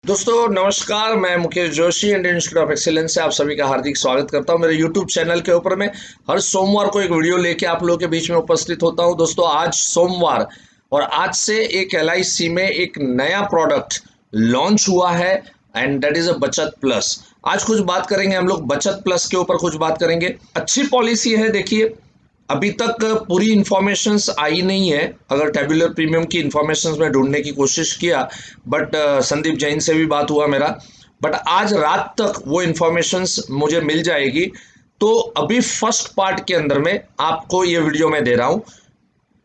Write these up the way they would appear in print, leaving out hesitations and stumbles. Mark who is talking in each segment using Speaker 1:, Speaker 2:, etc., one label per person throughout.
Speaker 1: दोस्तों नमस्कार, मैं Mukesh Joshi Indian institute of excellence से आप सभी का हार्दिक स्वागत करता हूं। मेरे यूट्यूब चैनल के ऊपर मैं हर सोमवार को एक वीडियो लेके आप लोगों के बीच में उपस्थित होता हूं। दोस्तों आज सोमवार और आज से एक एलआईसी में एक नया प्रोडक्ट लॉन्च हुआ है एंड दैट इज अ बचत प्लस। आज कुछ बात करेंगे हम लोग बचत प्लस के ऊपर, कुछ बात करेंगे। अच्छी पॉलिसी है। देखिए अभी तक पूरी इंफॉर्मेशंस आई नहीं है। अगर टेबुलर प्रीमियम की इंफॉर्मेशंस में ढूंढने की कोशिश किया, बट संदीप जैन से भी बात हुआ मेरा, बट आज रात तक वो इंफॉर्मेशंस मुझे मिल जाएगी। तो अभी फर्स्ट पार्ट के अंदर में आपको ये वीडियो मैं दे रहा हूँ।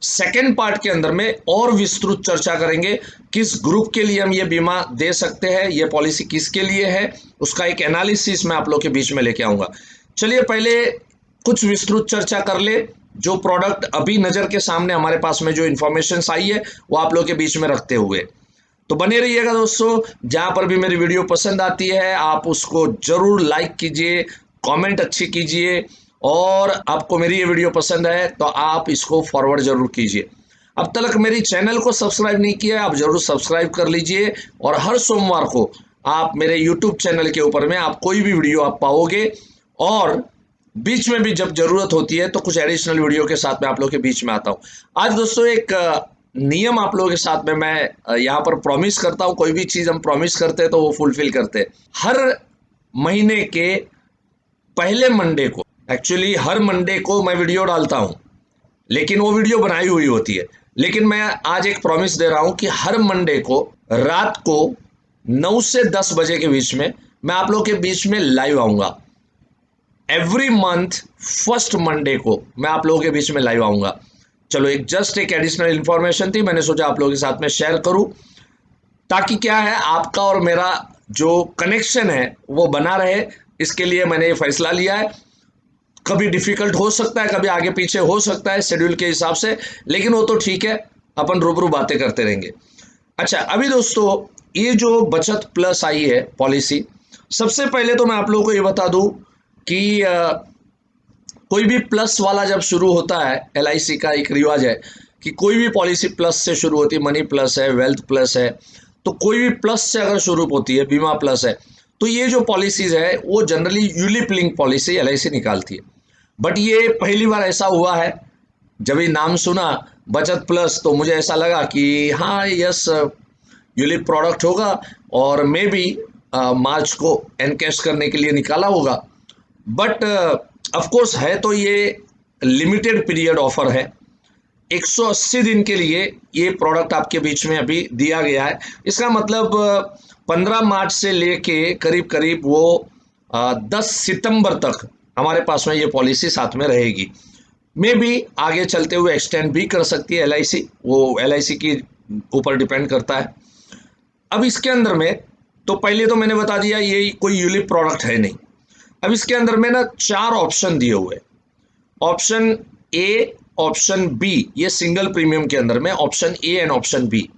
Speaker 1: सेकेंड पार्ट के अंदर में और विस्तृत चर्चा करेंगे किस ग्रुप के लिए हम ये बीमा दे सकते हैं, ये पॉलिसी किसके लिए है, उसका एक एनालिसिस मैं आप लोग के बीच में लेके आऊंगा। चलिए पहले कुछ विस्तृत चर्चा कर ले। जो प्रोडक्ट अभी नज़र के सामने हमारे पास में जो इन्फॉर्मेशन आई है वो आप लोग के बीच में रखते हुए, तो बने रहिएगा दोस्तों। जहां पर भी मेरी वीडियो पसंद आती है आप उसको जरूर लाइक कीजिए, कमेंट अच्छी कीजिए, और आपको मेरी ये वीडियो पसंद है तो आप इसको फॉरवर्ड जरूर कीजिए। अब तक मेरी चैनल को सब्सक्राइब नहीं किया है, आप जरूर सब्सक्राइब कर लीजिए। और हर सोमवार को आप मेरे यूट्यूब चैनल के ऊपर में आप कोई भी वीडियो आप पाओगे, और बीच में भी जब जरूरत होती है तो कुछ एडिशनल वीडियो के साथ में आप लोगों के बीच में आता हूं। आज दोस्तों एक नियम आप लोगों के साथ में मैं यहाँ पर प्रॉमिस करता हूं। कोई भी चीज हम प्रॉमिस करते हैं तो वो फुलफिल करते हैं। हर महीने के पहले मंडे को, एक्चुअली हर मंडे को मैं वीडियो डालता हूं, लेकिन वो वीडियो बनाई हुई होती है। लेकिन मैं आज एक प्रॉमिस दे रहा हूं कि हर मंडे को रात को 9 से 10 बजे के बीच में मैं आप लोग के बीच में लाइव आऊंगा। एवरी मंथ फर्स्ट मंडे को मैं आप लोगों के बीच में लाइव आऊंगा। चलो एक जस्ट एक एडिशनल इंफॉर्मेशन थी, मैंने सोचा आप लोगों के साथ में शेयर करूं, ताकि क्या है आपका और मेरा जो कनेक्शन है वो बना रहे। इसके लिए मैंने ये फैसला लिया है। कभी डिफिकल्ट हो सकता है, कभी आगे पीछे हो सकता है शेड्यूल के हिसाब से, लेकिन वो तो ठीक है, अपन रूबरू बातें करते रहेंगे। अच्छा अभी दोस्तों ये जो बचत प्लस आई है पॉलिसी, सबसे पहले तो मैं आप लोगों को ये बता दूं कि कोई भी प्लस वाला जब शुरू होता है, एलआईसी का एक रिवाज है कि कोई भी पॉलिसी प्लस से शुरू होती है। मनी प्लस है, वेल्थ प्लस है, तो कोई भी प्लस से अगर शुरू होती है, बीमा प्लस है, तो ये जो पॉलिसीज है वो generally ULIP link policy LIC निकालती है। बट ये पहली बार ऐसा हुआ है। जब ये नाम सुना बचत प्लस तो मुझे ऐसा लगा कि हाँ यस यूलिप प्रोडक्ट होगा, और मे बी मार्च को एनकैश करने के लिए निकाला होगा। बट ऑफ कोर्स है तो ये लिमिटेड पीरियड ऑफर है। 180 दिन के लिए ये प्रोडक्ट आपके बीच में अभी दिया गया है। इसका मतलब 15 मार्च से लेके करीब करीब वो 10 सितंबर तक हमारे पास में ये पॉलिसी साथ में रहेगी। मे बी आगे चलते हुए एक्सटेंड भी कर सकती है एलआईसी, वो एलआईसी की ऊपर डिपेंड करता है। अब इसके अंदर में तो पहले तो मैंने बता दिया ये कोई यूलिप प्रोडक्ट है नहीं। अब इसके अंदर में ना 4 ऑप्शन दिए हुए। ऑप्शन ए, ऑप्शन बी, ये सिंगल प्रीमियम के अंदर में option A and option B.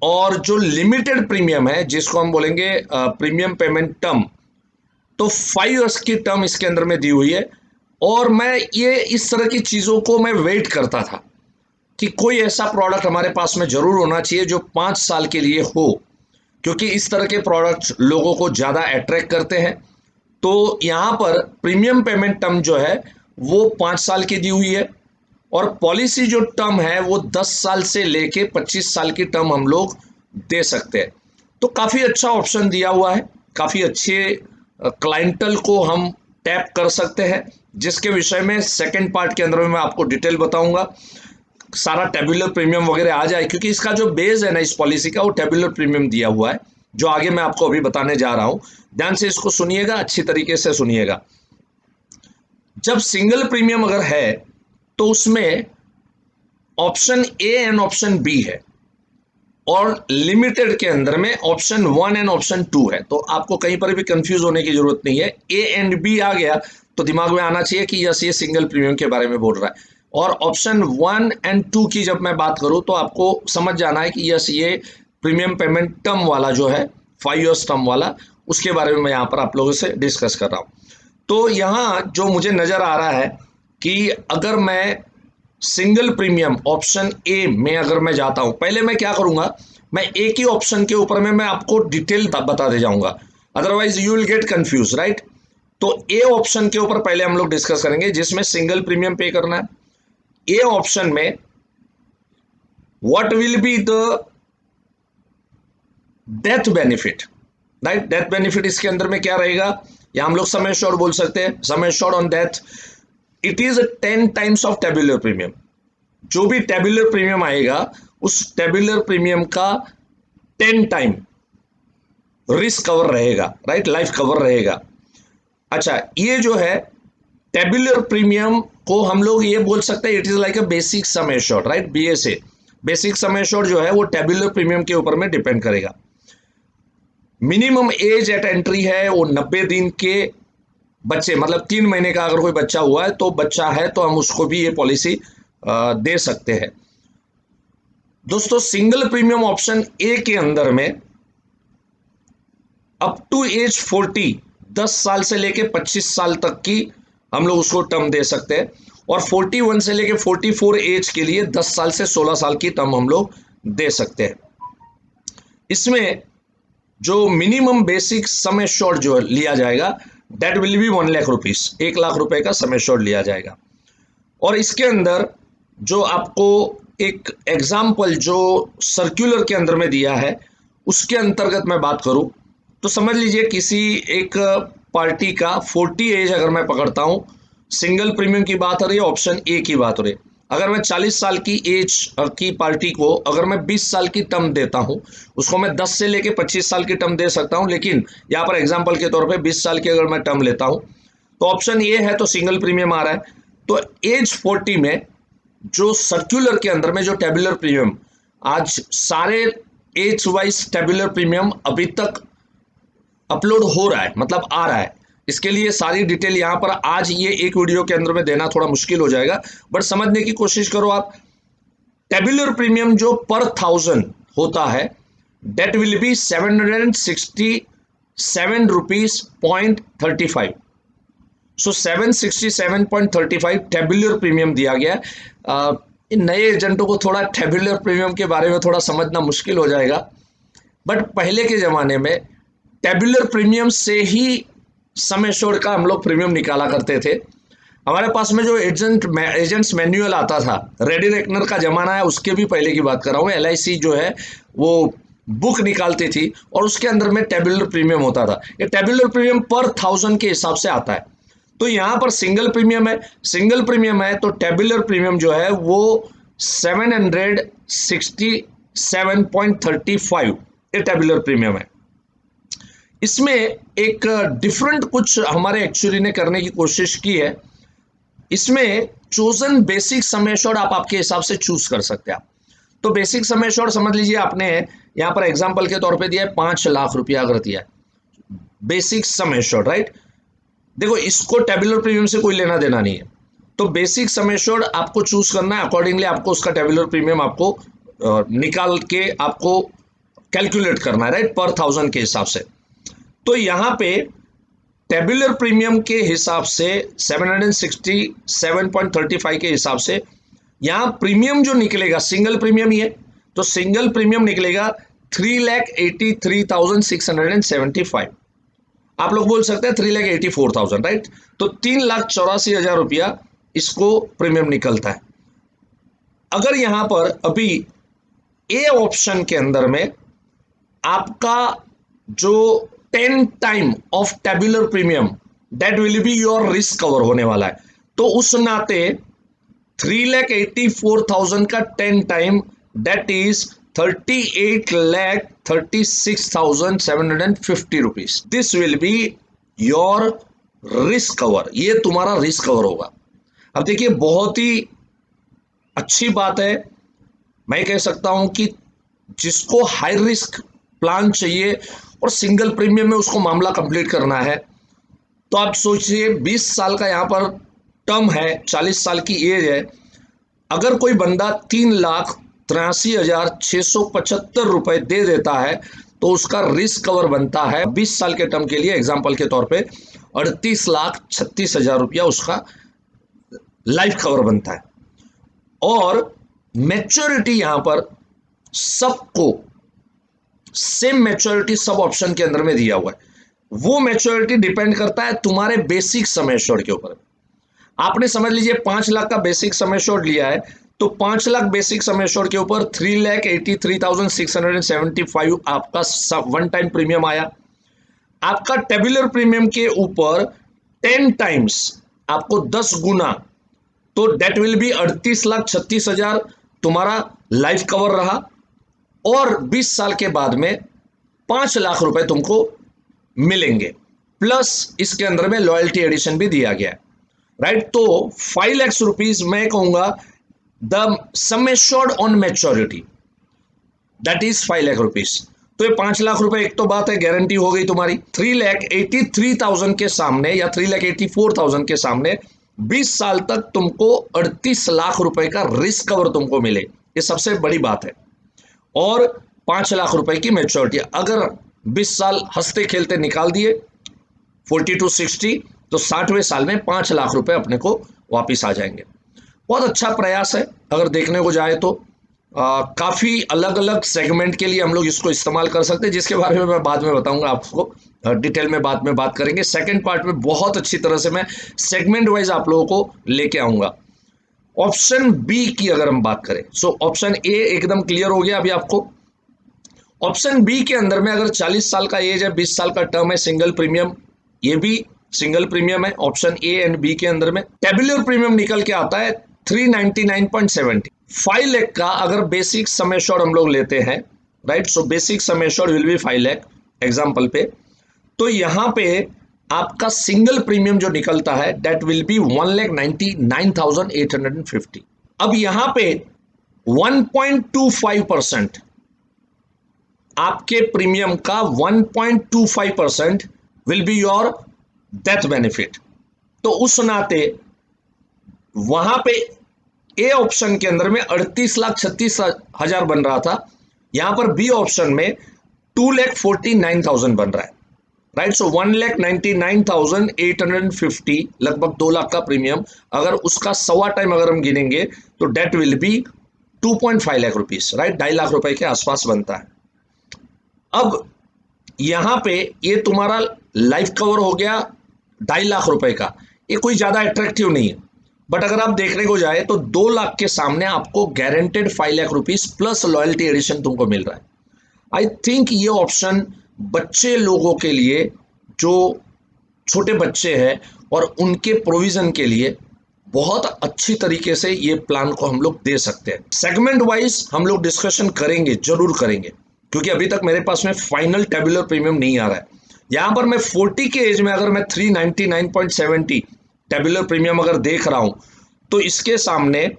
Speaker 1: और जो लिमिटेड प्रीमियम है जिसको हम बोलेंगे प्रीमियम पेमेंट टर्म, तो 5 इयर्स की टर्म इसके अंदर में दी हुई है। और मैं ये इस तरह की चीज़ों को मैं वेट करता था कि कोई ऐसा प्रोडक्ट हमारे पास में जरूर होना चाहिए जो 5 साल के लिए हो, क्योंकि इस तरह के प्रोडक्ट लोगों को ज़्यादा अट्रैक्ट करते हैं। तो यहाँ पर प्रीमियम पेमेंट टर्म जो है वो 5 साल की दी हुई है, और पॉलिसी जो टर्म है वो 10 साल से लेके 25 साल की टर्म हम लोग दे सकते हैं। तो काफ़ी अच्छा ऑप्शन दिया हुआ है, काफ़ी अच्छे क्लाइंटल को हम टैप कर सकते हैं, जिसके विषय में सेकंड पार्ट के अंदर में मैं आपको डिटेल बताऊंगा। सारा टेबुलर प्रीमियम वगैरह आ जाए, क्योंकि इसका जो बेस है ना इस पॉलिसी का वो टेबुलर प्रीमियम दिया हुआ है, जो आगे मैं आपको अभी बताने जा रहा हूं। ध्यान से इसको सुनिएगा, अच्छी तरीके से सुनिएगा। जब सिंगल प्रीमियम अगर है तो उसमें option A and option B है, और लिमिटेड के अंदर में ऑप्शन 1 एंड ऑप्शन 2 है। तो आपको कहीं पर भी कंफ्यूज होने की जरूरत नहीं है। ए एंड बी आ गया तो दिमाग में आना चाहिए कि यस ये सिंगल प्रीमियम के बारे में बोल रहा है। और ऑप्शन 1 एंड 2 की जब मैं बात करूं तो आपको समझ जाना है कि यस ये प्रीमियम पेमेंट टर्म वाला जो है 5 इयर्स टर्म वाला, उसके बारे में मैं यहाँ पर आप लोगों से डिस्कस कर रहा हूँ। तो यहाँ जो मुझे नज़र आ रहा है कि अगर मैं सिंगल प्रीमियम ऑप्शन ए में अगर मैं जाता हूँ, पहले मैं क्या करूँगा, मैं एक ही ऑप्शन के ऊपर में मैं आपको डिटेल बता दे जाऊंगा, otherwise you will get confuse, right. तो ए ऑप्शन के ऊपर पहले हम लोग डिस्कस करेंगे जिसमें सिंगल प्रीमियम पे करना है। ए ऑप्शन में what will be the death benefit, right. Death benefit इसके अंदर में क्या रहेगा, या हम लोग सम एश्योर्ड बोल सकते हैं, sum assured on death. It is 10 times of tabular premium. जो भी टेब्यूलर प्रीमियम आएगा उस टेब्यूलर प्रीमियम का 10 टाइम रिस्क कवर रहेगा, राइट, लाइफ कवर रहेगा। अच्छा, ये जो है टेब्यूलर प्रीमियम को हम लोग ये बोल सकते हैं it is like a basic sum assured, right. BSA basic sum assured जो है वो टेब्यूलर प्रीमियम के ऊपर में डिपेंड करेगा। मिनिमम एज एट एंट्री है वो 90 दिन के बच्चे, मतलब 3 महीने का अगर कोई बच्चा हुआ है तो बच्चा है तो हम उसको भी ये पॉलिसी दे सकते हैं। दोस्तों, सिंगल प्रीमियम ऑप्शन ए के अंदर में अप टू एज 40, 10 साल से लेके 25 साल तक की हम लोग उसको टर्म दे सकते हैं, और 41 से लेके 44 एज के लिए 10 साल से 16 साल की टर्म हम लोग दे सकते हैं। इसमें जो मिनिमम बेसिक सम एश्योर्ड जो लिया जाएगा that will be 1 lakh rupees, 1 lakh रुपए का सम एश्योर्ड लिया जाएगा। और इसके अंदर जो आपको एक एग्जाम्पल जो सर्कुलर के अंदर में दिया है उसके अंतर्गत मैं बात करूं तो समझ लीजिए किसी एक पार्टी का 40 एज अगर मैं पकड़ता हूं, सिंगल प्रीमियम की बात हो रही है, ऑप्शन ए की बात हो रही है। अगर मैं 40 साल की एज की पार्टी को अगर मैं 20 साल की टर्म देता हूं, उसको मैं 10 से लेके 25 साल की टर्म दे सकता हूं, लेकिन यहां पर एग्जांपल के तौर पे 20 साल की अगर मैं टर्म लेता हूं तो ऑप्शन ए है तो सिंगल प्रीमियम आ रहा है। तो एज 40 में जो सर्कुलर के अंदर में जो टेबुलर प्रीमियम, आज सारे एज वाइज टेबुलर प्रीमियम अभी तक अपलोड हो रहा है, मतलब आ रहा है। इसके लिए सारी डिटेल यहां पर आज ये एक वीडियो के अंदर में देना थोड़ा मुश्किल हो जाएगा, बट समझने की कोशिश करो आप। टेबुलर प्रीमियम जो पर 1000 होता है that will be 767 rupees .35। So 767.35 tabular premium दिया गया। इन नए एजेंटों को थोड़ा टेबुलर प्रीमियम के बारे में थोड़ा समझना मुश्किल हो जाएगा, बट पहले के ज़माने में टेबुलर प्रीमियम से ही सम एश्योर्ड का हम लोग प्रीमियम निकाला करते थे। हमारे पास में जो एजेंट्स मैनुअल आता था, रेडी रेकनर का ज़माना है, उसके भी पहले की बात कर रहा हूँ। LIC जो है वो बुक निकालती थी और उसके अंदर में टेबुलर प्रीमियम होता था। ये टेबुलर प्रीमियम पर 1000 के हिसाब से आता है। तो यहाँ पर सिंगल प्रीमियम है, सिंगल प्रीमियम है तो टेबुलर प्रीमियम जो है वो 767.35 ये टेबुलर प्रीमियम है। इसमें एक डिफरेंट कुछ हमारे एक्चुअली ने करने की कोशिश की है। इसमें चोजन बेसिक सम एश्योर्ड आप आपके हिसाब से चूज कर सकते हैं। तो बेसिक सम एश्योर्ड समझ लीजिए आपने यहाँ पर एग्जांपल के तौर पे दिया है 5 लाख रुपया अगर दिया है बेसिक सम एश्योर्ड, राइट। देखो, इसको टेबुलर प्रीमियम से कोई लेना देना नहीं है, तो बेसिक सम एश्योर्ड आपको चूज करना है, अकॉर्डिंगली आपको उसका टेबुलर प्रीमियम आपको निकाल के आपको कैलकुलेट करना है, राइट, पर 1000 के हिसाब से। तो यहाँ पे टेबुलर प्रीमियम के हिसाब से 767.35 के हिसाब से यहाँ प्रीमियम जो निकलेगा सिंगल प्रीमियम ही है, तो सिंगल प्रीमियम निकलेगा 3,83,675। आप लोग बोल सकते हैं 3,84,000, राइट। तो 3,84,000 रुपया इसको प्रीमियम निकलता है। अगर यहां पर अभी ए ऑप्शन के अंदर में आपका जो 10 time of tabular premium that will be your risk cover होने वाला है, तो उस नाते 3,84,000 का 10 time that is 38,36,750 rupees. This will be your risk cover, ये तुम्हारा रिस्क कवर होगा। अब देखिए, बहुत ही अच्छी बात है, मैं कह सकता हूं कि जिसको हाई रिस्क प्लान चाहिए और सिंगल प्रीमियम में उसको मामला कंप्लीट करना है, तो आप सोचिए 20 साल का यहां पर टर्म है, 40 साल की एज है। अगर कोई बंदा 3,83,675 रुपए दे देता है तो उसका रिस्क कवर बनता है 20 साल के टर्म के लिए, एग्जाम्पल के तौर पे 38,36,000 रुपया उसका लाइफ कवर बनता है। और मैच्योरिटी यहां पर सबको सेम मैच्योरिटी सब ऑप्शन के अंदर में दिया हुआ है। वो मैच्योरिटी डिपेंड करता है तुम्हारे बेसिक सम एश्योर्ड के ऊपर। आपने समझ लीजिए 5 लाख का बेसिक सम एश्योर्ड लिया है, तो 5 लाख बेसिक सम एश्योर्ड के ऊपर 3,83,675 आपका वन टाइम प्रीमियम आया। आपका टेबुलर प्रीमियम के ऊपर 10 टाइम्स, आपको 10 गुना, तो डेट विल बी 38,36,000 तुम्हारा लाइफ कवर रहा। और 20 साल के बाद में 5 लाख रुपए तुमको मिलेंगे, प्लस इसके अंदर में लॉयल्टी एडिशन भी दिया गया है, राइट। तो 5 लाख रुपीज मैं कहूंगा the sum assured on maturity, that is 5 lakh rupees. तो ये 5 लाख रुपए एक तो बात है, गारंटी हो गई तुम्हारी। 3,83,000 के सामने या 3,84,000 के सामने 20 साल तक तुमको 38 लाख रुपए का रिस्क कवर तुमको मिले, ये सबसे बड़ी बात है। और 5 लाख रुपए की मैच्योरिटी, अगर 20 साल हंसते खेलते निकाल दिए 40 to 60, तो 60वें साल में 5 लाख रुपए अपने को वापिस आ जाएंगे। बहुत अच्छा प्रयास है अगर देखने को जाए तो। काफ़ी अलग अलग सेगमेंट के लिए हम लोग इसको इस्तेमाल कर सकते हैं, जिसके बारे में मैं बाद में बताऊंगा आपको, डिटेल में बाद में बात करेंगे। सेकंड पार्ट में बहुत अच्छी तरह से मैं सेगमेंट वाइज आप लोगों को लेके आऊंगा। ऑप्शन बी की अगर हम बात करें, सो ऑप्शन ए एकदम क्लियर हो गया अभी आपको। ऑप्शन बी के अंदर में अगर 40 साल का एज है, 20 साल का टर्म है, सिंगल प्रीमियम, ये भी सिंगल प्रीमियम है ऑप्शन ए एंड बी के अंदर में। टेबुलर प्रीमियम निकल के आता है 399.70। 5 लाख का अगर बेसिक सम एश्योर्ड हम लोग लेते हैं, right, so basic sum assured will be 5 lakh example पे, तो यहां पे आपका सिंगल प्रीमियम जो निकलता है दैट विल बी 1,99,850। अब यहां पे 1.25% आपके प्रीमियम का 1.25% will be your death benefit. तो उस नाते वहां पे ए ऑप्शन के अंदर में 38,36,000 बन रहा था, यहां पर बी ऑप्शन में 2,49,000 बन रहा है, राइट। सो 1,99,850, लगभग 2 लाख का प्रीमियम, अगर उसका 1.25 टाइम अगर हम गिनेंगे तो that will be 2.5 lakh rupees, right, 2.5 lakh रुपए के आसपास बनता है। अब यहां पे ये तुम्हारा लाइफ कवर हो गया 2.5 लाख रुपए का, ये कोई ज्यादा अट्रैक्टिव नहीं है, बट अगर आप देखने को जाए तो 2 लाख के सामने आपको guaranteed 5 lakh rupees plus loyalty addition तुमको मिल रहा है। आई थिंक ये ऑप्शन बच्चे लोगों के लिए, जो छोटे बच्चे हैं और उनके प्रोविजन के लिए बहुत अच्छी तरीके से ये प्लान को हम लोग दे सकते हैं। सेगमेंट वाइज हम लोग डिस्कशन करेंगे, जरूर करेंगे, क्योंकि अभी तक मेरे पास में फाइनल टेबुलर प्रीमियम नहीं आ रहा है। यहां पर मैं 40 के एज में अगर मैं 399.70 टेबुलर प्रीमियम अगर देख रहा हूं, तो इसके सामने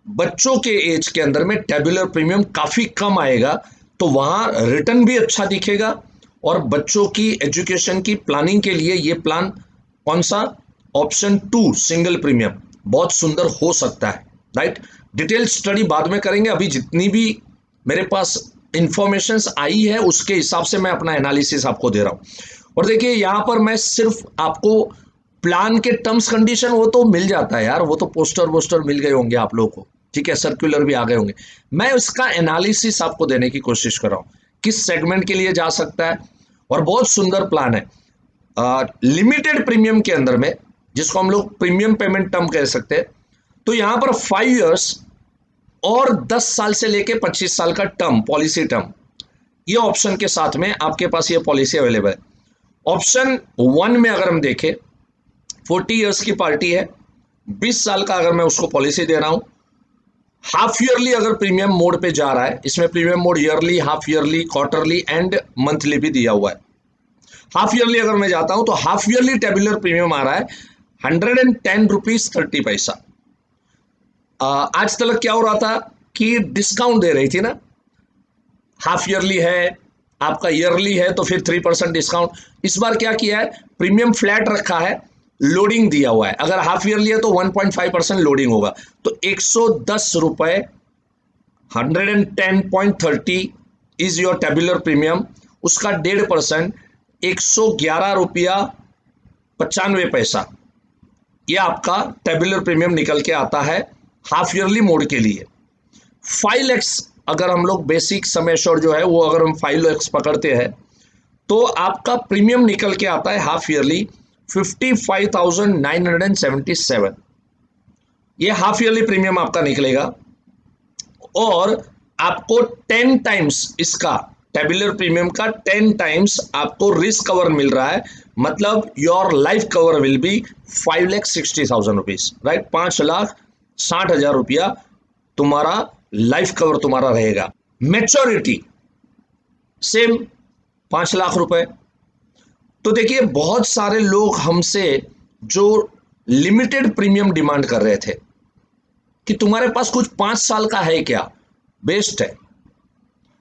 Speaker 1: बच्चों के एज के अंदर में टेबुलर प्रीमियम काफी कम आएगा, तो वहां रिटर्न भी अच्छा दिखेगा और बच्चों की एजुकेशन की प्लानिंग के लिए ये प्लान कौन सा, ऑप्शन 2 सिंगल प्रीमियम, बहुत सुंदर हो सकता है, राइट। डिटेल स्टडी बाद में करेंगे, अभी जितनी भी मेरे पास इंफॉर्मेशंस आई है उसके हिसाब से मैं अपना एनालिसिस आपको दे रहा हूं। और देखिए यहां पर मैं सिर्फ आपको प्लान के टर्म्स कंडीशन वो तो मिल जाता है यार, वो तो पोस्टर मिल गए होंगे आप लोगों को, ठीक है, सर्कुलर भी आ गए होंगे। मैं उसका एनालिसिस आपको देने की कोशिश कर रहा हूं, किस सेगमेंट के लिए जा सकता है, और बहुत सुंदर प्लान है। लिमिटेड प्रीमियम के अंदर में, जिसको हम लोग प्रीमियम पेमेंट टर्म कह सकते हैं, तो यहां पर 5 इयर्स और 10 साल से लेके 25 साल का टर्म, पॉलिसी टर्म, ये ऑप्शन के साथ में आपके पास ये पॉलिसी अवेलेबल है। ऑप्शन 1 में अगर हम देखें 40 इयर्स की पार्टी है, 20 साल का अगर मैं उसको पॉलिसी दे रहा हूं, हाफ ईयरली अगर प्रीमियम मोड पे जा रहा है, इसमें premium mode yearly, half yearly, quarterly and monthly भी दिया हुआ है। हाफ ईयरली अगर मैं जाता हूं तो हाफ ईयरली टेबुलर प्रीमियम आ रहा है 110 रुपीज 30 पैसा। आज तक क्या हो रहा था कि डिस्काउंट दे रही थी ना, हाफ ईयरली है, आपका ईयरली है तो फिर 3% डिस्काउंट। इस बार क्या किया है, प्रीमियम फ्लैट रखा है, लोडिंग दिया हुआ है, अगर हाफ ईयरली है तो 1.5% लोडिंग होगा, तो 110 रुपए 110.30 इज योर टेबुलर प्रीमियम, उसका 1.5% 111 रुपया 95 पैसा, यह आपका टेबुलर प्रीमियम निकल के आता है हाफ ईयरली मोड के लिए। 5 लाख अगर हम लोग बेसिक सम एश्योर्ड जो है वो अगर हम 5 लाख पकड़ते हैं तो आपका प्रीमियम निकल के आता है हाफ ईयरली 55,977। ये हाफ ईयरली प्रीमियम आपका निकलेगा और आपको 10 टाइम्स इसका टेबुलर प्रीमियम का 10 टाइम्स आपको रिस्क कवर मिल रहा है। मतलब your life cover will be 5,60,000 rupees, right. 5,60,000 रुपया तुम्हारा लाइफ कवर तुम्हारा रहेगा। मैच्योरिटी सेम 5 लाख रुपए। तो देखिए बहुत सारे लोग हमसे जो लिमिटेड प्रीमियम डिमांड कर रहे थे कि तुम्हारे पास कुछ 5 साल का है क्या, बेस्ट है।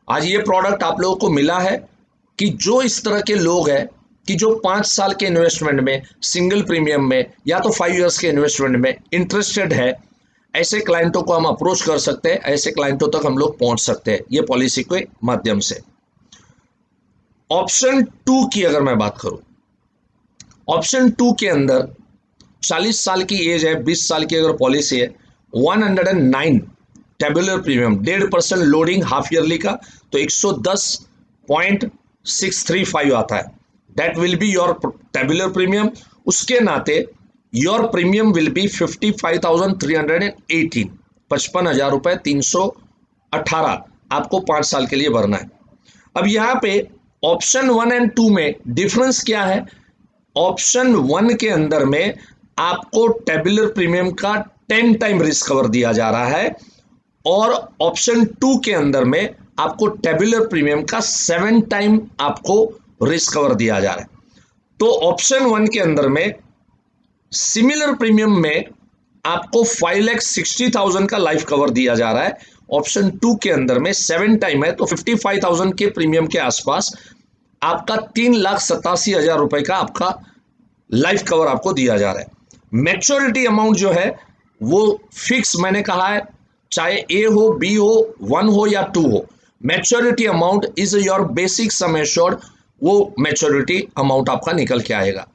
Speaker 1: आज ये प्रोडक्ट आप लोगों को मिला है कि जो इस तरह के लोग हैं कि जो 5 साल के इन्वेस्टमेंट में, सिंगल प्रीमियम में या तो 5 इयर्स के इन्वेस्टमेंट में इंटरेस्टेड है, ऐसे क्लाइंटों को हम अप्रोच कर सकते हैं, ऐसे क्लाइंटों तक हम लोग पहुंच सकते हैं ये पॉलिसी के माध्यम से। ऑप्शन 2 की अगर मैं बात करूं, ऑप्शन 2 के अंदर 40 साल की एज है, 20 साल की अगर पॉलिसी है, 109 tabular premium, 1.5% loading half yearly का, तो 110.635 आता है। That will be your tabular premium. उसके नाते योर प्रीमियम विल बी 55,318, 55,000 रुपए 318 आपको 5 साल के लिए भरना है। अब यहां पे ऑप्शन 1 एंड 2 में डिफरेंस क्या है? ऑप्शन 1 के अंदर में आपको टेबुलर प्रीमियम का 10 टाइम रिस्क कवर दिया जा रहा है और ऑप्शन 2 के अंदर में आपको टेबुलर प्रीमियम का 7 टाइम आपको रिस्क कवर दिया जा रहा है। तो ऑप्शन 1 के अंदर में सिमिलर प्रीमियम में आपको 5,60,000 का लाइफ कवर दिया जा रहा है। ऑप्शन 2 के अंदर में 7 टाइम है तो 55,000 के प्रीमियम के आसपास आपका 3,87,000 रुपए का आपका लाइफ कवर आपको दिया जा रहा है। मैच्योरिटी अमाउंट जो है वो फिक्स मैंने कहा है, चाहे ए हो, बी हो, 1 हो या 2 हो, maturity amount is your basic sum assured, वो मैच्योरिटी अमाउंट आपका निकल के आएगा।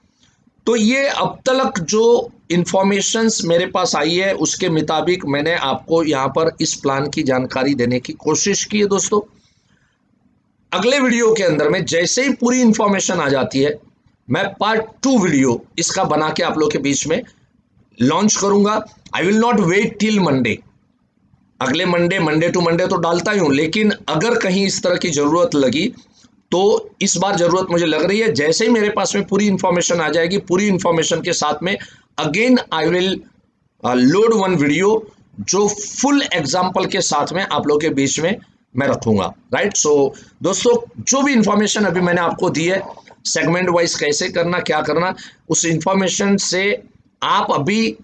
Speaker 1: तो ये अब तक जो इंफॉर्मेशंस मेरे पास आई है उसके मुताबिक मैंने आपको यहां पर इस प्लान की जानकारी देने की कोशिश की है दोस्तों। अगले वीडियो के अंदर में जैसे ही पूरी इंफॉर्मेशन आ जाती है मैं पार्ट 2 वीडियो इसका बना के आप लोग के बीच में लॉन्च करूंगा। I will not wait till Monday, अगले मंडे टू मंडे तो डालता ही हूं, लेकिन अगर कहीं इस तरह की जरूरत लगी तो इस बार जरूरत मुझे लग रही है। जैसे ही मेरे पास में पूरी इंफॉर्मेशन आ जाएगी, पूरी इंफॉर्मेशन के साथ में again I will load 1 video जो फुल एग्जांपल के साथ में आप लोग के बीच में मैं रखूंगा, राइट। सो दोस्तों जो भी इंफॉर्मेशन अभी मैंने आपको दी है सेगमेंट वाइज कैसे करना, क्या करना, उस इंफॉर्मेशन से आप अभी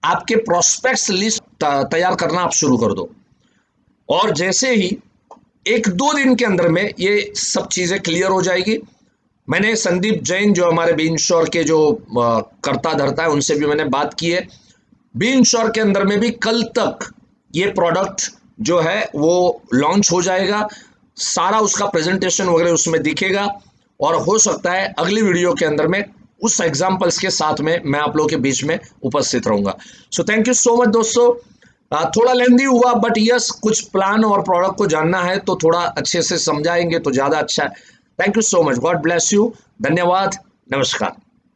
Speaker 1: आपके प्रोस्पेक्ट्स लिस्ट तैयार करना आप शुरू कर दो और जैसे ही 1-2 दिन के अंदर में ये सब चीजें क्लियर हो जाएगी। मैंने संदीप जैन जो हमारे बी इंश्योर के जो करता धरता है उनसे भी मैंने बात की है। बी इंश्योर के अंदर में भी कल तक ये प्रोडक्ट जो है वो लॉन्च हो जाएगा, सारा उसका प्रेजेंटेशन वगैरह उसमें दिखेगा और हो सकता है अगली वीडियो के अंदर में उस एग्जाम्पल्स के साथ में मैं आप लोगों के बीच में उपस्थित रहूंगा। So thank you so much दोस्तों। थोड़ा लेंदी हुआ बट यस, कुछ प्लान और प्रोडक्ट को जानना है तो थोड़ा अच्छे से समझाएंगे तो ज्यादा अच्छा है। Thank you so much, God bless you, धन्यवाद, नमस्कार।